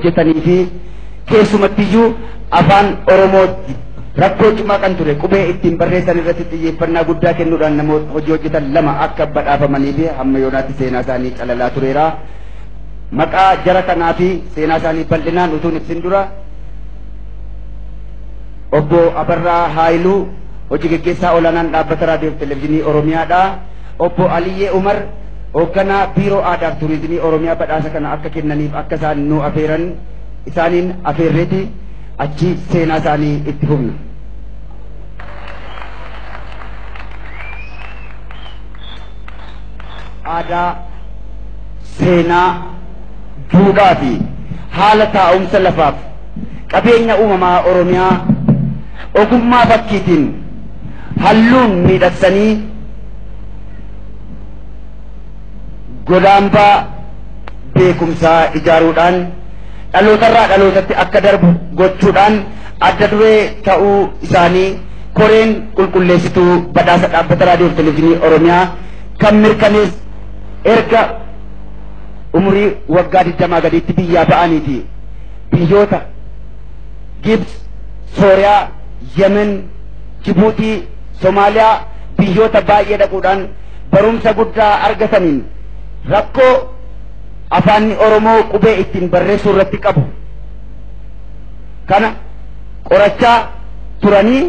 hojjetanii fi keessumattiyyuu afaan Oromoo rakkoo cimaa kan ture qubee ittiin barreessan irratti xiyyeeffannaa guddaa kennuudhaan namoota hojii hojjetan 2 akka badhaafamanii fi hamma yoonaatti seenaa isaanii calalaa tureera. Maqaa jara kanaa fi seenaa isaanii bal'inaan utuun ibsin dura obbo Abarraa Haayiluu hojii gaggeessaa olaanaan dhaabbata raadiyoo fi televezyiinii Oromiyaadha. Obbo Aliyyee Umar hoogganaa biiroo aadaa fi turizimii Oromiyaa badhaasa kana akka kennaniif akka isaan nu afeeran isaaniin afeerreeti achi seenaa isaanii itti humna. Aadaa, seenaa, duudhaa fi haala taa'umsa lafaaf qabeenya uumamaa Oromiyaa ogummaa fakkiitiin halluun miidhagsanii godaambaa beekumsaa ijaaruudhaan dhalootarraa dhalootatti akka darbu gochuudhaan adda duree ta'uu isaanii koreen qulqulleessituu badhaasa dhaabbata raadiyoo fi televezyiinii Oromiyaa kan mirkanees erga umurii waggaa 20 gadiitti biyyaa ba'aniiti biyyoota Gibs, Sooriyaa, Yemen, Jibuutii, Somaaliyaa biyyoota baay'ee dhaquudhaan barumsa guddaa argataniin rakkoo afaanni Oromoo qubee ittiin barreessuu irratti qabu kana qorachaa turanii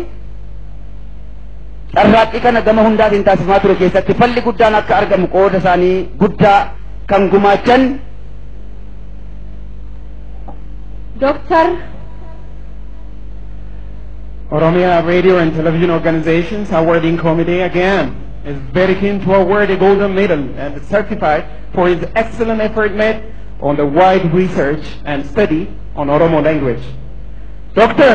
carraaqqii kana gama hundaatiin taasifamaa ture keessatti falli guddaan akka argamu qooda isaanii guddaa kan gumaachan Dr. Oromia Radio and Television Organization's awarding committee again is very keen to award a golden medal and is certified for his excellent effort made on the wide research and study on Oromo language. Doctor,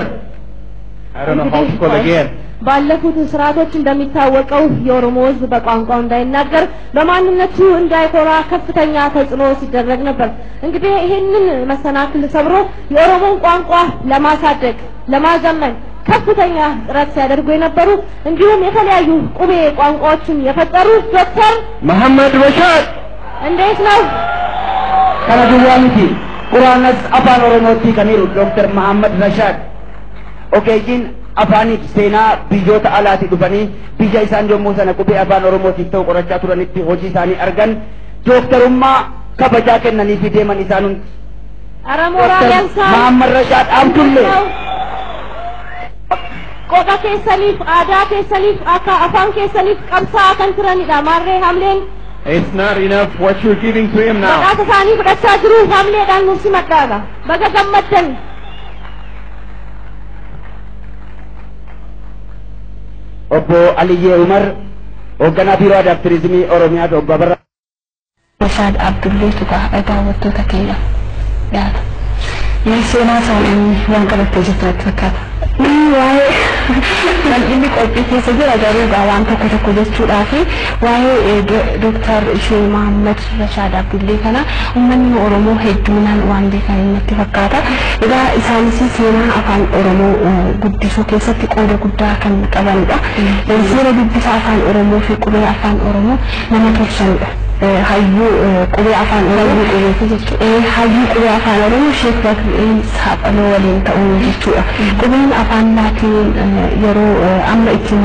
I don't know how to call again. ባለፉት ስርዓቶች እንደሚታወቀው የኦሮሞ ሕዝብ በቋንቋው እንዳይናገር በማንነቱ እንዳይኮራ ከፍተኛ ተጽዕኖ ሲደረግ ነበር። እንግዲህ ይሄንን መሰናክል ሰብሮ የኦሮሞን ቋንቋ ለማሳደግ ለማዘመን ከፍተኛ ጥረት ሲያደርጉ የነበሩ እንዲሁም የተለያዩ ቁቤ ቋንቋዎችን የፈጠሩ ዶክተር መሐመድ ረሻድ እንዴት ነው? ከነዱዋንቲ ቁርአንስ አፋን ኦሮሞቲ ከሚሩ ዶክተር መሐመድ ረሻድ ኦኬጂን አፋኒፍ ሴና ቢዮታ አላቲ ዱፈኒ ቢያ ኢሳን ጆሞ ሰነ ቁቤ አፋን ኦሮሞቲ ተው ቆረቻ ቱረኒቲ ሆጂ ሳኒ አርገን ዶክተሩማ ከበጃ ከነኒ ፊዴመን ኢሳኑን አረሞራ ያንሳ መሐመድ ረሻድ አብዱሌ ቆዳ ከሰሊፍ አዳ ከሰሊፍ አካ አፋን ከሰሊፍ ቀምሳ ከንትረኒዳ ማሬ ሐምሌን It's not enough what you're giving to him now. በቃ ሳኒ ፍደቻ ጅሩ ሐምሌ ዳን ሙሲ መጣጋ በገገመተን obbo Aliyyee Umar hoogganaa biiroo aadaa fi turizimii Oromiyaa obbo Abarraa Rashad Abdullee tuqa daawwattoota keenya yaada. Seenaa isaanii waan qabattee jirtu fakkaata. Waa'ee bal'inni qophii keessa jira garuu waan tokko jechuudhaa fi waa'ee Dr. Sheikh Muhammad Rashad Abdullee kana uummanni Oromoo hedduminaan waan beekan natti fakkaata. Egaa isaanis seenaa afaan Oromoo guddisuu keessatti qooda guddaa kan qabanidha. Seera dubbisa afaan Oromoo fi qubee afaan Oromoo nama tolchanidha. Hayyuu qubee afaan Oromoo hayyuu qubee afaan Oromoo Sheikh Bakri Saaphaloo waliin ta'uun jechuudha. Qubeen afaan Laatiin yeroo amma ittiin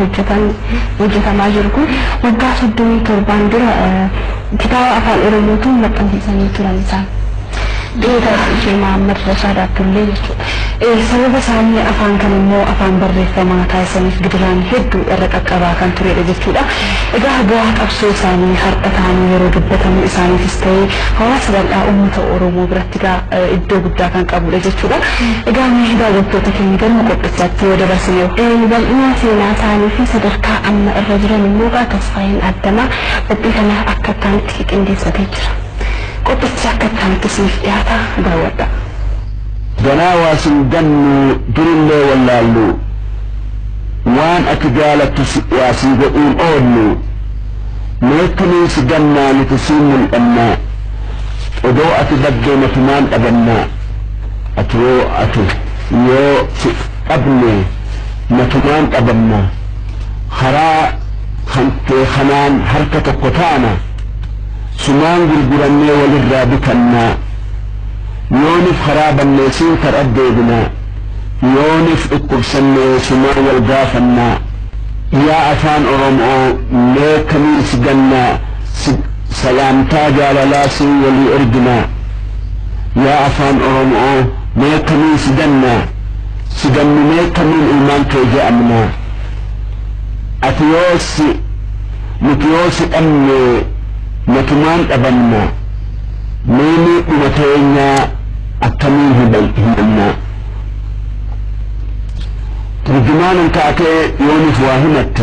hojjetamaa jiru kun waggaa 37 dura kitaaba afaan Oromootiin maxxansiisanii turan isaan. Dr. Sheikh Muhammad Rashad Abdullee jechuudha. Sababa isaanii afaan kan immoo afaan barreeffamaa taasisaniif gidiraan hedduu irra qaqqabaa kan turedha jechuudha. Egaa bu'aa qabsoo isaanii har'a ta'anii yeroo dubbatamu isaaniifis ta'ee hawaasa bal'aa uummata Oromoo biratti iddoo guddaa kan qabudha jechuudha. Egaa mee daawwattoota keenya galma qophichaatti yoo dabarsine bal'ina seenaa isaanii fi sadarkaa amma irra jiran immoo Tasfaayin Addamaa qophii kana akka itti qindeessatee jira. Qophichi akka itti siif dhiyaata daawwadha. ganaa waasin gannu durillee wallaallu waan ati jaalattu waasin godhuun oollu meekkunii si gannaa nuti siin mul'annaa odoo ati baddee matumaan dhabannaa ati yoo si dhabne matumaan dhabannaa haraa hantee kanaan harka tokko taana sumaan gurgurannee walirraa bitannaa يونف خرابا نسين ترددنا يونف اكبسنا سمان والقافنا يا أفان أرمو ليكمي سجنا سلام تاجا للاسي ولي أردنا يا أفان أرمو ليكمي سجنا ليكمي الإيمان كيجا أمنا أتيوسي متيوسي أمي نتمان أبنا ميني أمتينا أكميه بيهنا ترجمان كاكي يونف واهمت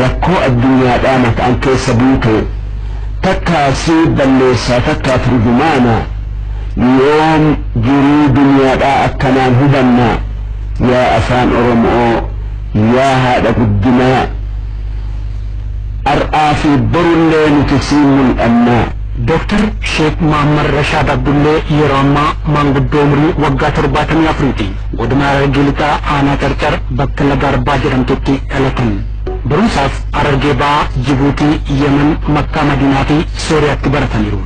ركو الدنيا دامت عن كيس بوكي تكا سيد الليسا تكا ترجمانا يوم جري دنيا دا أكنان هدنا يا أفان أرمو يا هذا الدماء أرآ في برلين تسيم الأمناء دكتور شيخ محمد رشاد عبد الله يراما مانغدومري وقا ترباتن يافريتي ودما رجلتا آنا ترتر بكلا غربا جرمتوتي ألتن برنساف أرجبا جيبوتي يمن مكة مدينة سوريا تبرتنيرو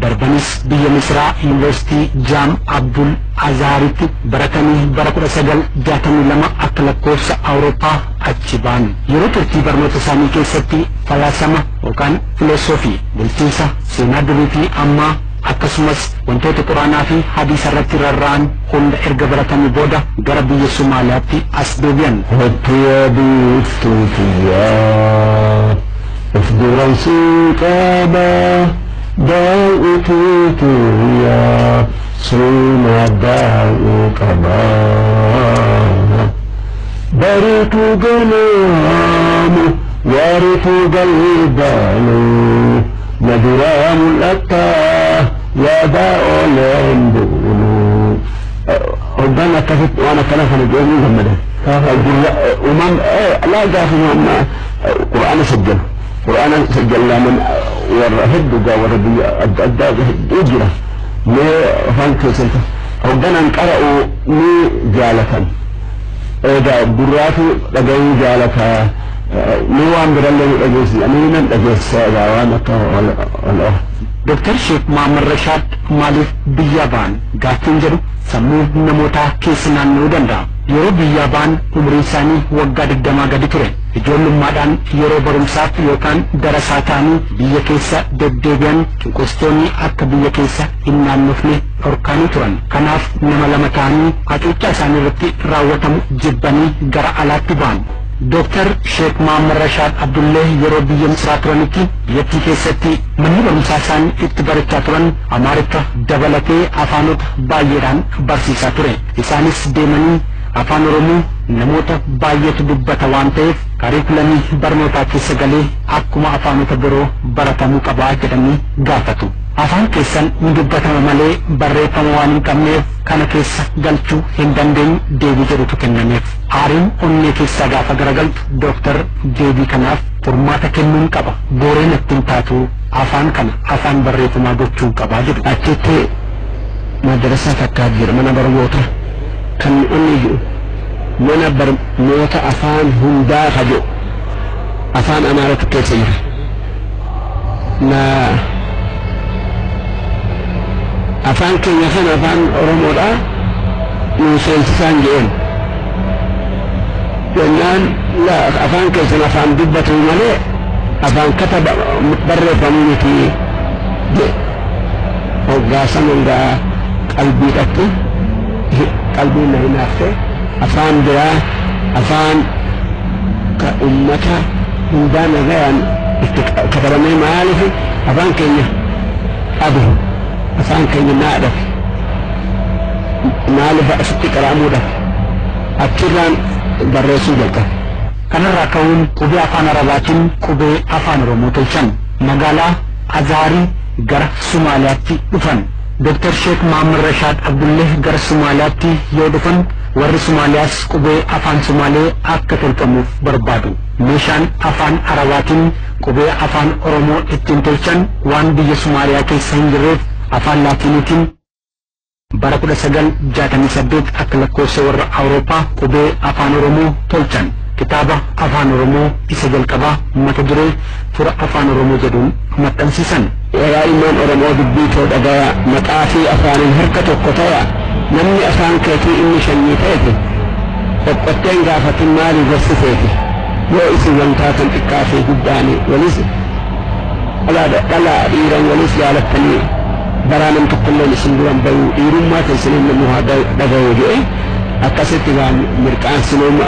دربانيس بيا مصرا يونيفرسيتي جام عبدul azharitti baratanii bara 1962 akka lakkoofsa awurooppaa achi ba'an yeroo turtii barnoota isaanii keessatti falaasama yookaan filosoofii bulchiinsa seenaa durii fi ammaa akkasumas wantoota quraanaa fi hadiisa irratti rarra'an hunda erga baratanii booda gara biyya Somaaliyaatti as deebi'an. داوتيت يا سوما داو كمان بريت غلام وارث قلبان ندرام الأتا يا داو لندون ربنا كفت وانا كنفا نجوم محمد ومن لا جاهز قرآن سجل قرآن سجلنا من والرهد وربي الداد يجرى ما فانك سنت ربنا انقرأوا مي جالة إذا براتو لقوا جالة نوام برلو الأجوز أمينا الأجوز ساوانك والأه دكتور شيخ محمد رشاد مالف بيابان قاتل جرو سمو نموتا كيسنا نودندا yeroo biyyabaan umrii isaanii waggaa 20 gadi ture ijoollummaadhaan yeroo barumsaaf yookaan darasaa ta'anii biyya keessa deddeebi'an cunqurstoonni akka biyya keessa hin naannofne dhorkaanii turan kanaaf nama lama ta'anii hacuuccaa isaanii irratti raawwatamu jibbanii gara alaatti ba'an. Dr. Sheikh Muhammad Rashad Abdullah yeroo biyya Misraa turanitti biyyattii keessatti manni barumsaa isaan itti barachaa turan Amaariffa dabalatee afaanota baay'eedhaan barsiisaa ture. Isaanis deemanii afaan Oromoo namoota baay'eetu dubbata waan ta'eef kariikulamii barnootaa keessa galee akkuma afaanota biroo baratamuu qabaa jedhanii gaafatu. Afaan keessan ni dubbatama malee barreeffama waan hin qabneef kana keessa galchuu hin dandeenyu deebii jedhutu kennameef. Aariin onnee keessaa gaafa garagaltu Dr. deebii kanaaf furmaata kennuun qaba. Booreen ittiin taatu afaan kana afaan barreeffamaa gochuun qabaa jedhu. Achitti madrasaa fakkaat jira mana barnoota kan inni jiru mana barnoota afaan hundaa kajo afaan Amaaratu keessa jira. Afaan keenya kan afaan Oromoodha nu seensisaan jeen jennaan afaan keessan afaan dubbatu malee afaan kataba barreeffamuu miti je hoggaasan hundaa qalbiidhatti qalbiin na hinaafte afaan biraa afaan ka ummata hundaa nagayaan itti katabamee maaliif afaan keenya qabu afaan keenya naadhaaf maaliif asitti qaraamuudhaaf achirraan barreessuu jalqabe. Kanarraa ka'uun qubee afaan Arabaatiin qubee afaan Oromoo tolchan magaalaa Azhaarii gara Somaaliyaatti dhufan. Dr. Sheikh Muhammad Rashad Abdullah gara Somaaliyaatti yoo dhufan warri Somaaliyaas qubee afaan Somaalee akka tolfamuuf barbaadu. Meeshaan afaan Arabaatiin qubee afaan Oromoo ittiin tolchan waan biyya Somaaliyaa keessa hin jirreef afaan Laatiiniitiin bara 1968 akka lakkoofsa warra Awurooppaa qubee afaan Oromoo tolchan. Kitaaba afaan Oromoo isa jalqabaa mata duree fura afaan Oromoo jedhuun maxxansiisan. ويا إمام أرمو دبيتو دقايا مقافي أفان هركة القطايا نمني أفان كيتي إني شنيتيتي فقطين غافة المالي وصفيتي وإسي وانتاتا إكافي قداني وليس ألا إيران وليس يالتني برانم تقلل سندران بيو إيران ما تنسلين لنها دقايا أكاسيت غان مركان سنوم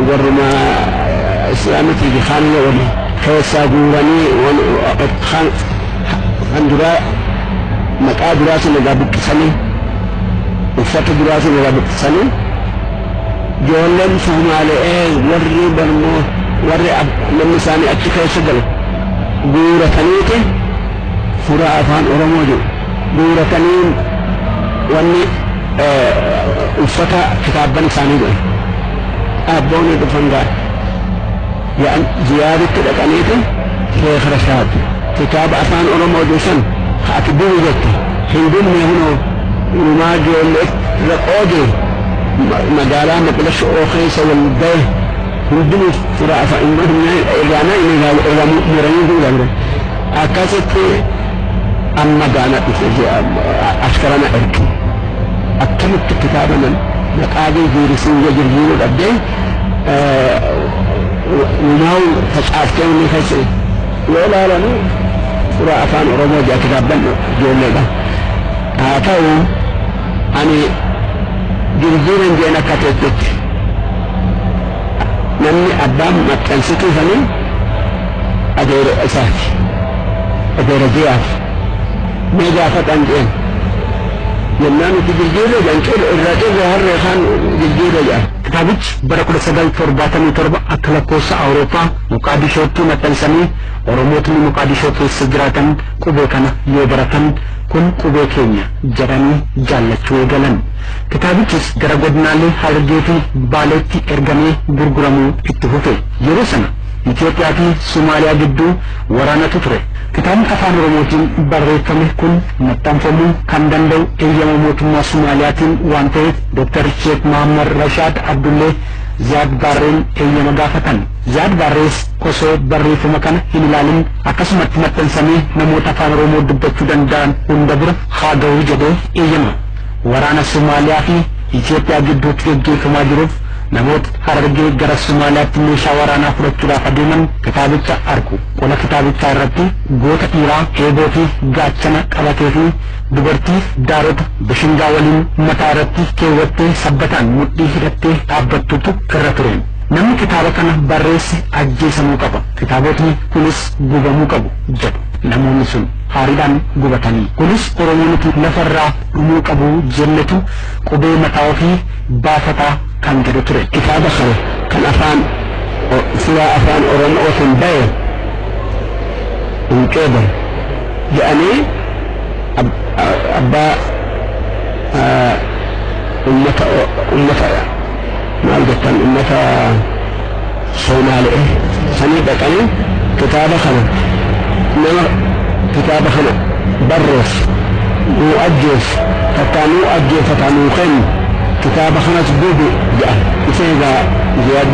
ورما إسلامتي بخانية ولي خيسا قوراني خان درا مكا دراسي نغابك سني وفات دراسي نغابك سني جولن فهمالي وري برمو وري لمساني أتكي سجل قورة تنيتي فرا أفان أرموجو قورة تنين واني وفتا كتاب بني ساني دول أبوني دفنغا يعني زيادة تلقانيتي شيخ رشاد كتاب أفان أرمو جوشن خاتبوه جتي هندون ميهونو رماجو لقودي مقالا مقلش أوخيس والبيه هندون فرا أفان إنهم إغانا إغانا مرين دولة أكاست أما قانا أشكرنا إركي أكملت كتابنا نقاضي جيرسين وجرجين الأبدي وناو فشعفتين من خيسي ولا لنو فرا أفان أرمو جاء كتابنا جول لغا هاتاو أني جرجين جينا كتبت نمني أبام مكانسكي فنين أدير أساتي أدير جياف ميجا فتان جين ينام تجرجيره جانكير الرجل ظهر ريحان جرجيره جان كتابج بركل سجل ترباتني تربة أكل كوس أوروبا مقادشوتو متنسني ورموتني مقادشوتو سجراتن كوبيكنا يوبرتن كن كوبيكينيا جراني جالتشو جلن كتابجس درجودنالي حرجيتي بالتي إرجاني برغرامو اتفوفي يروسنا إثيوبيا في سوماليا جدو ورانا تطري كتاب أفان روموتين بريكمه كن نتنفمو كان دندو إيجام موتما سومالياتين وانتهت دكتور شيخ محمد رشاد عبد الله زياد بارين إيجام غافتن زياد باريس كوسو بريف مكان هلالين أكسمت متنسمي نموت أفان رومو دبتو دندان وندبر خادو جدو إيجام ورانا سوماليا في إثيوبيا جدو تجي كما جروف نموت حرجي جرى الصوماليات ميشا ورانا فرطورا قديما كتابتها أركو ولا كتابتها الربي قوة إيران هيبوتي جاتشنا قلاتيفي دبرتي دارت بشنجا ولين متارتي كيوتي سبتان مدي هرتي تابتوتو كرتورين نمي كتابتنا بريس أجي سمو قبا كتابتني كنس قوبمو قبو جب نمو نسون هاردان قوبتاني كنس قرمونتي نفرا أمو قبو جنتو قبي متاوفي بافتا كان جرتوري كتاب خلق كان أفان سواء أفان أرمو تنبيه وكذا يعني أبا أمة ما قلت أمة صومالي سنيبك أنا كتاب خلق نمر كتاب خلق برس مؤجف فتانو خن كتاب خلق بوبي جاء إذا زياد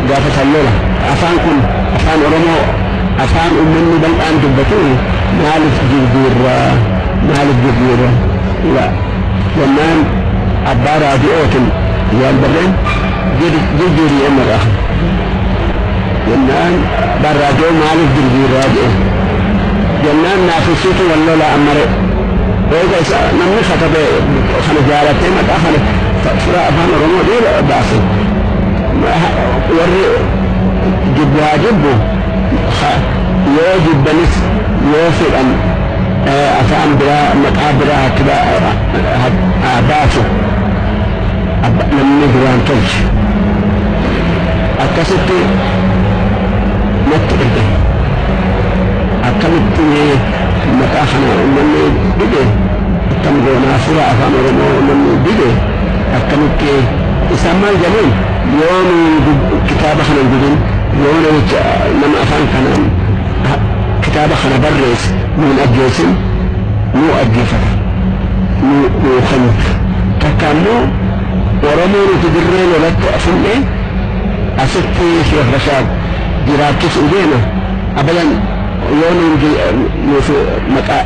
قافة اللولة أفان كن أفان أرمو أفان أمني بل أن تبتوه مالك جرجير لا ومان عبارة بأوتن زياد برين جرجيري أمر أخر ومان براجو مالك جرجير راجئ جنان نافسيته واللولة أمر وإذا نمي خطبه خنجارتين متأخر فرا أفان أرمو دير باسي ورّي جبها جبه يوجب بنس يوفق أن أفهم بلا مقابلة كذا أباسه لم يجران تلش أكسرت نتقل أكملت متأخنا من بدي تمغونا فرا أفهم رمو من بدي أكملت إسمى الجميل يوم كتاب خنا الجديد يوم لما أفهم كان كتاب خنا بريس من أجلسن مو أجلفة مو خلق تكامو ورمون تدرين ولك أفهم إيه أستي شيخ رشاد جراتس أولينا أبدا yoon nuuf maqaa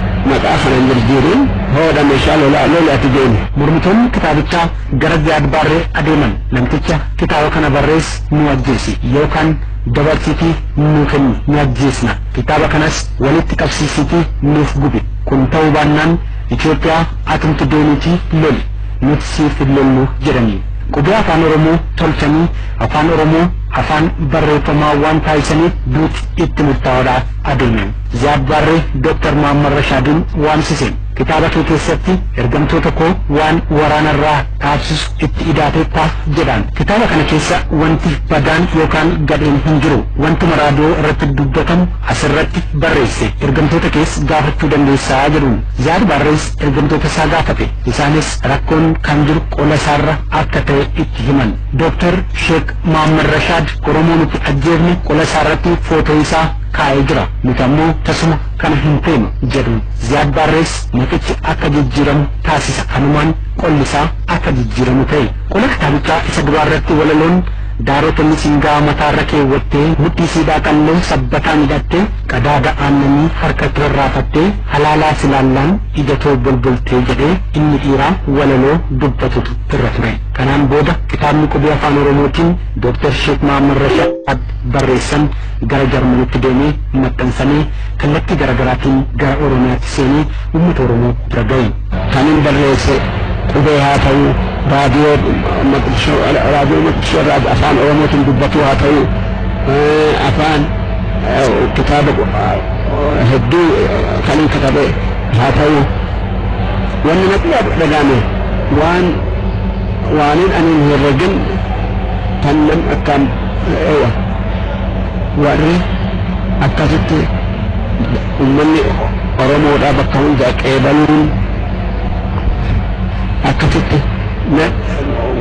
kana hin jijjiirin hoodha meeshaa lolaati deeme. Mormitoonni kitaabichaa gara Ziyaad Barree adeeman namticha kitaaba kana barreesse nu ajjeesi yookaan dabarsiitii nu kenni ni ajjeesna. Kitaaba kanas walitti qabsiisiitii nuuf gubi. Kun ta'uu baannaan Itoophiyaa atumti deemiitii loli nuti siif hin lollu jedhanii. Qubee afaan Oromoo tolchanii afaan Oromoo afaan barreeffamaa waan taasisaniif duuti itti murtaa'uudhaaf adeeman. Ziyaad Barree Dr. Muhammad Rashaadin waamsiseen kitaaba kee keessatti ergamtoota koo waan waraanarraa taasisu itti idaateettaaf jedhaan. Kitaaba kana keessa wanti badaan yookaan gadheen hin jiru. Wantuma raadiyoo irratti dubbatamu asirratti barreesse. Ergamtoota kees gaafachuu dandeessaa jedhuun. Ziyaad Barrees ergamtoota isaa gaafate. Isaanis rakkoon kan jiru qola isaarra akka ta'e itti himan. Dr. Sheek Muhammad Rashaad Oromoo nuti ajjeefne qola isaarratti footoo isaa kaa'ee jira. Nuti ammoo tasuma kana hin feenu jedhu. Ziyaad Barrees maqichi akka jijjiiramu taasisa. Kanumaan qolli isaa akka jijjiiramu ta'e. Qola kitaabichaa isa duraarratti walaloon daarota misingaa mataarra keewwattee mudhii siidhaa qallee sabbataan hidhattee qadaada aannanii harkatti rarraafattee halaalaa silaallaan ijatoo bolboltee jedhee inni dhiiraa walaloo dubbatutu irra ture. Kanaan booda kitaabni qubee afaan Oromootiin Dr. Sheek Muhammad Rashaad barreessan gara Jarmanitti deemee maxxansamee kallattii garaagaraatiin gara Oromiyaatti seenee uummata Oromoo bira ga'e. Kanin barreesse qubee haa ta'u raadiyoo maqdishoo afaan Oromootiin dubbatu haa ta'u afaan kitaaba hedduu kanin katabe haa ta'u wanni natti dhagahame waanin anin herregin kan nam akkam warri akkasitti ummanni Oromoodhaa bakka hunda qeebaluun akkasitti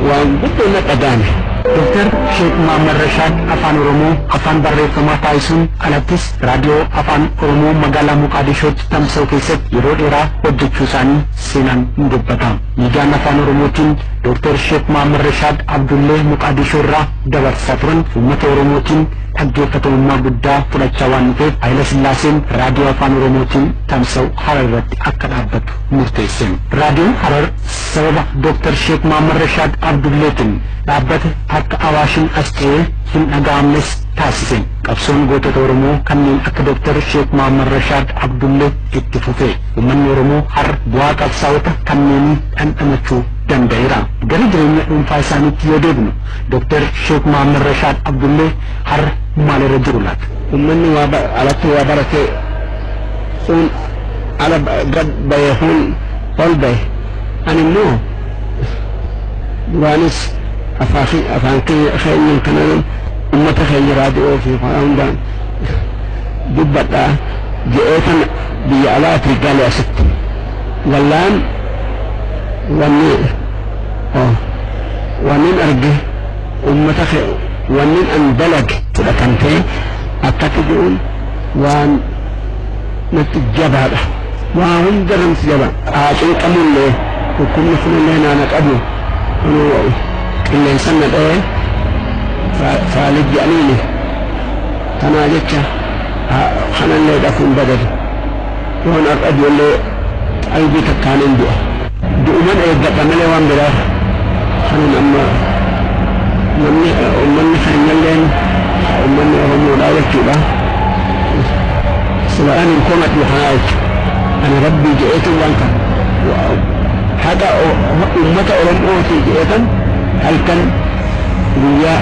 waan guddoo na dhagahame. Dr. Sheek Muhammad Rashaad afaan Oromoo afaan barreeffamaa taasisuun alattis raadiyoo afaan Oromoo magaalaa Muqaadishootti tamsa'u keessatti yeroo dheeraa hojjechuu isaanii seenaan ni dubbata. Miidiyaan afaan Oromootiin Dr. Sheek Muhammad Rashaad Abdullee Muqaadishoo irraa dabarsaa turan uummata Oromootiin dhaggeeffatamummaa guddaa fudhachaa waan dhufeef Hayila Sillaaseen raadiyoo afaan Oromootiin tamsa'u Harar irratti akka dhaabbatu murteessan. Raadiyoon Harar sababa Dr. Sheek Muhammad Rashaad Abdulleetiin dhaabbate akka Awaashin as ta'ee hin dhaga'amnes taasise. Qabsoon gootota Oromoo kanneen akka Dr. Sheek Muhammad Rashaad Abdullee itti fufe. Uummanni Oromoo har bu'aa qabsaa'ota kanneenii dhandhamachuu danda'eera. Gara jireenya dhuunfaa isaaniitti yoo deebinu Dr. Sheek Muhammad Rashaad Abdullee har maalirra jiru laata? Uummanni alatti waa barate sun ala gad bahe hun ol bahe. Ani immoo duraanis afaan keenyan kanan ummata keenya raadiyoo fi hundaan dubbadhaa je'ee kan biyya alaatti galee asitti wallaan wannin arge ummata wannin an dalage fudhatamtee akkatti jiruun waan natti jabaadha. Waa hunda namti jaba haaqin qabullee dhukkubni kunillee naana qabu qilleensan na dha'ee faalid jedhaniini kanaa jecha kanallee dhafuun badadu yoon har'a ijoollee qalbii takkaan hin du'a du'uman eeggadha malee waan biraaf kanan amma namni ummanni keenyalleen ummanni Oromoodhaa jechuudha sila'aan hin komadhu kanaa jechuudha. أنا ربي جئتم وانك هذا أمة أولمو في جئتم هل كان ويا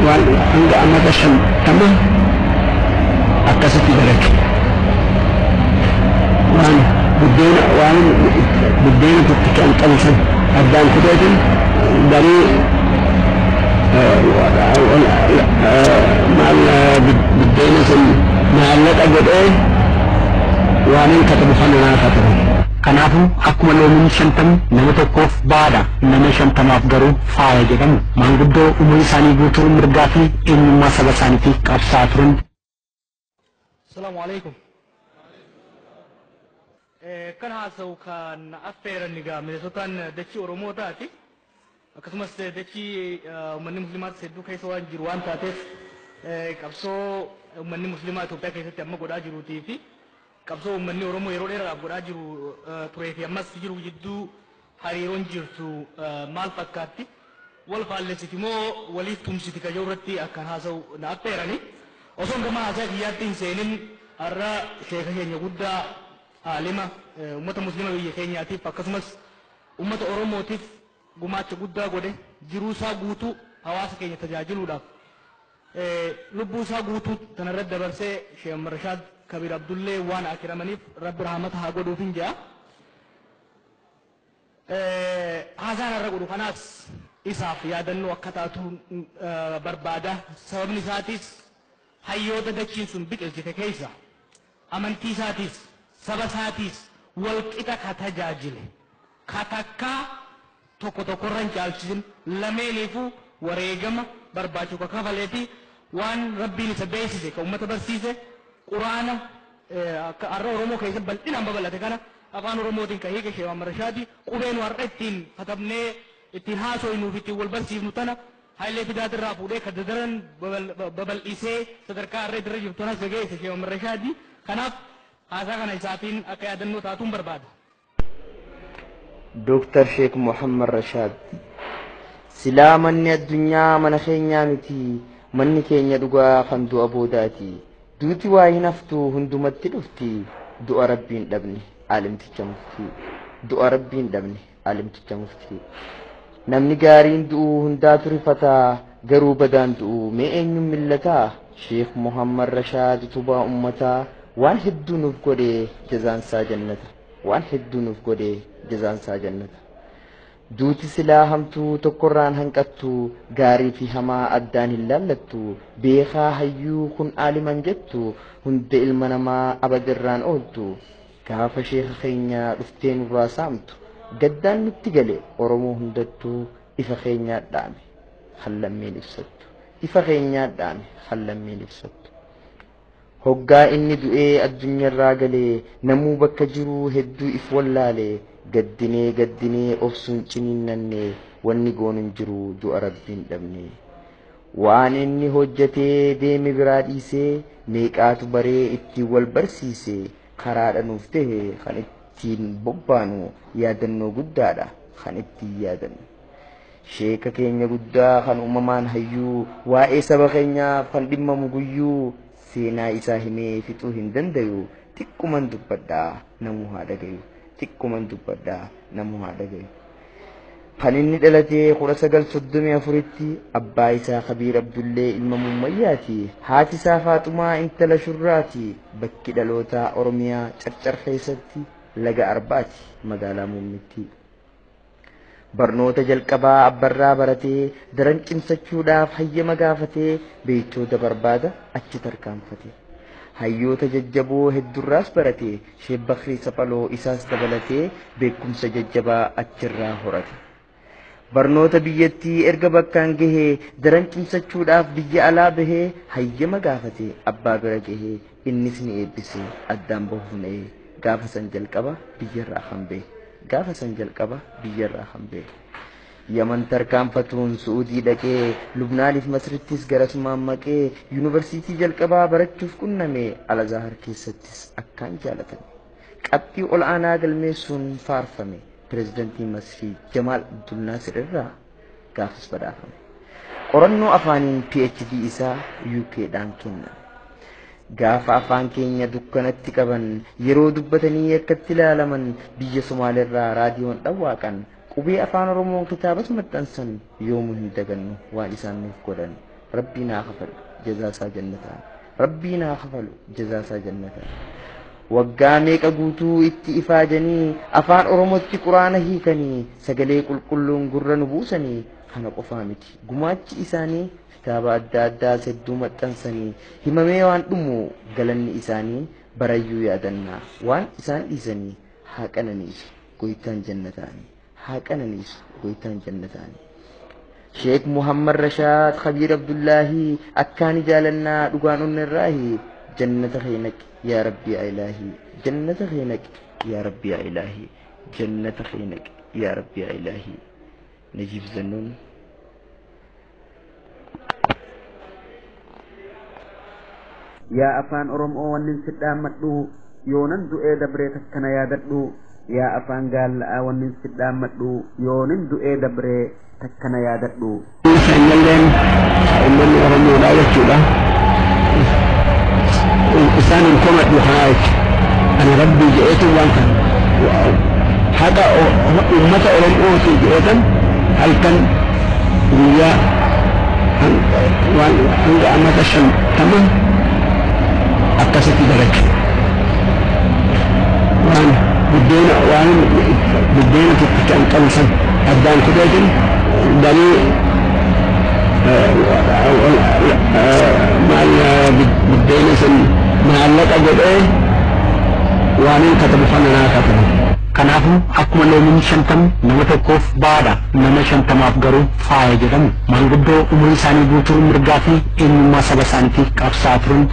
وانك أمة الشم تمام أكست ذلك وان بدينا تتكأن قلسا أبدان كتاتم داري مع بدينا مع اللك أجد إيه waanin katabu kanaa katabu. Kanaafuu akkuma loomiin 50 nama tokkoof baadha nama 50maaf garuu faaya jedhamu maanguddoo umurii isaanii guutuu mirgaa fi eenyummaa saba isaaniitiif qabsaa turan. Assalaamu alaikum. Kan haasa'u kan affeeran egaa miseensota dachii Oromoo taati akkasumas dachii uummanni musliimaas hedduu keessa waan jiru waan taateef qabsoo uummanni musliimaa Itoophiyaa keessatti amma godhaa jiruutii fi qabsoo uummanni Oromoo yeroo dheeraadhaaf godhaa jiru turee fi ammas jiru jidduu hariiroon jirtu maal fakkaatti wal faallessiti moo waliif tumsiti ka jiru irratti akkan haasa'u na affeerani osoo gama haasaa kiyyaatti hin seenin har'a sheeka keenya guddaa aalima uummata musliima biyya keenyaatiif akkasumas uummata Oromootiif gumaacha guddaa godhe jiruu isaa guutuu hawaasa keenya tajaajiluudhaaf lubbuu isaa guutuu tanarratti dabarsee Sheekh Muhammad Rashaad Kabiir Abdullee waan akiramaniif rabbi rahmata haa godhuuf hin jaa. Haasaan har'a godhu kanaas isaaf yaadannoo akka taatu barbaada. Sababni isaatis hayyoota dachiin sun biqilchite keessa amantii isaatis saba isaatis wal qixa ka tajaajile ka takkaa tokko tokkorra hin caalchisin lameeniifuu wareegama barbaachisu ka kafaleeti waan rabbiin isa beeksise ka uummata barsiise quraana har'a Oromoo keessatti bal'inaan babal'ate kana afaan Oromootiin ka hiike Sheekh Muhammad Rashaad qubeen har'a ittiin katabnee ittiin haasofnuuf ittiin wal barsiifnu tana Hailee Fidaatirraa fuudhee ka dadaran babal'isee sadarkaa har'a irra jirtu tanas geesse Sheekh Muhammad Rashaad. Kanaaf haasaa kana isaatiin akka yaadannoo taatuun barbaada. Dr. Sheekh Muhammad Rashaad silaa manni addunyaa mana keenyaa miti manni keenya dhugaa kan du'a boodaati duuti waa hin haftu hundumatti dhufti du'a rabbiin dhabne alimticha mufti du'a rabbiin dhabne alimticha mufti namni gaariin du'u hundaatu rifata garuu badaan du'u mee eenyuun millataa Sheekh Muhammad Rashaad tubaa ummataa waan hedduu nuuf godhe jazaansaa jannata waan hedduu nuuf godhe jazaansaa jannata duuti silaa hamtuu tokkorraan hanqattu gaarii fi hamaa addaan hin laallattu beekaa hayyuu kun aaliman jettu hunda ilma namaa abadirraan ooltu gaafa sheeka keenya dhuftee nurraa saamtu gaddaan nutti gale Oromoo hundattuu ifa keenyaa dhaame hallammeen ibsattu ifa keenyaa dhaame hallammeen ibsattu hoggaa inni du'ee addunyaarraa galee namuu bakka jiru hedduu if wallaale gaddinee obsuun ciniinnanne wanni goonin jiru du'a rabbiin dhabne waan inni hojjetee deeme biraa dhiisee meeqaatu baree ittiin wal barsiise karaadha nuuf ta'e kan ittiin bobbaanu yaadannoo guddaadha kan ittiin yaadannu sheeka keenya guddaa kan uumamaan hayyuu waa'ee saba keenyaaf kan dhimmamu guyyuu seenaa isaa himee fixuu hin dandayu xiqquman dubbadhaa namuu haa dhagayu xiqquman dubbadhaa namuu haa dhagayu kan inni dhalatee 1934tti abbaa isaa Kabiir Abdullee ilma Mummayyaati haati isaa Faaxumaa intala Shurraati bakki dhalootaa Oromiyaa Carcar keessatti laga Arbaati magaalaa Muummitti barnoota jalqabaa abbarraa baratee daran cimsachuudhaaf hayyama gaafatee beektoota barbaada achi tarkaanfate hayyoota jajjaboo heddurraas barate Sheekh Bakrii Saphaloo isaas dabalatee beekumsa jajjabaa achirraa horate barnoota biyyattii erga bakkaan gahee daran cimsachuudhaaf biyya alaa bahee hayyama gaafate abbaa bira gahee innis ni eebbise addaan bahuuf na'ee gaafa san jalqaba biyyarraa hambee gaafa san jalqaba biyyarraa hambee Yaman tarkaanfatuun Suudii dhaqee Lubnaaniif Masrittis garasumaan maqee yuunivarsiitii jalqabaa barachuuf qunname Alazahar keessattis akkaan jaalatame qabxii ol aanaa galmeessuun faarfame pirezidantii Masrii Jamaal Abdul Naasir irraa gaafas badhaafame qorannoo afaaniin PhD isaa UK'dhaan kenname gaafa afaan keenya dukkanatti qaban yeroo dubbatanii akkatti ilaalaman biyya Somaaliirraa raadiyoon dhawwaaqan qubee afaan Oromoo kitaabas maxxansan yoomuu hin dagannu waan isaan nuuf godhan rabbiin haa kafalu jazaasaa jannataan rabbiin haa kafalu jazaasaa jannataan waggaa meeqa guutuu itti ifaajanii afaan Oromootti quraana hiikanii sagalee qulqulluun gurra nu buusanii kana qofaa miti gumaachi isaanii kitaaba adda addaa hedduu maxxansanii himamee waan dhumu galanni isaanii barayyuu yaadannaa waan isaan dhiisanii haa qananiisu goytaan jannataanii haa qananiisu goytaan jannataanii Sheekh Muhammad Rashaad Kabiir Abdullaahi akkaan jaalannaa dhugaan onnirraahi jannata kheenaq yaa rabbi yaa ilaahi jannata kheenaq yaa rabbi yaa ilaahi jannata kheenaq yaa rabbi yaa ilaahi Najiib Zannuun yaa afaan oromoo wannin sidhaammadhu yoonan du'ee dabree takkana yaadadhu yaa afaan gaalla'aa wannin sidhaammadhu yoonin du'ee dabree takkana yaadadhu. Sanyaleen uummanni oromoodhaa jechuudha. Isaan hin komadhu haa ana rabbii je'eetu waan kana haqa uummata oromootii je'eetan halkan guyyaa hanga amata 50 akkasitti dalagu. Waan buddeena tokkichaan qabu san addaan kuteetin dalii buddeena san maallaqa godhee waanin katabu kana naa katabu. Kanaafuu akkuma loomiin 50 nama tokkoof baadha nama 50maaf garuu faaya jedhamu manguddoo umurii isaanii guutuu mirgaa fi eenyummaa saba isaaniitiif qabsaa turan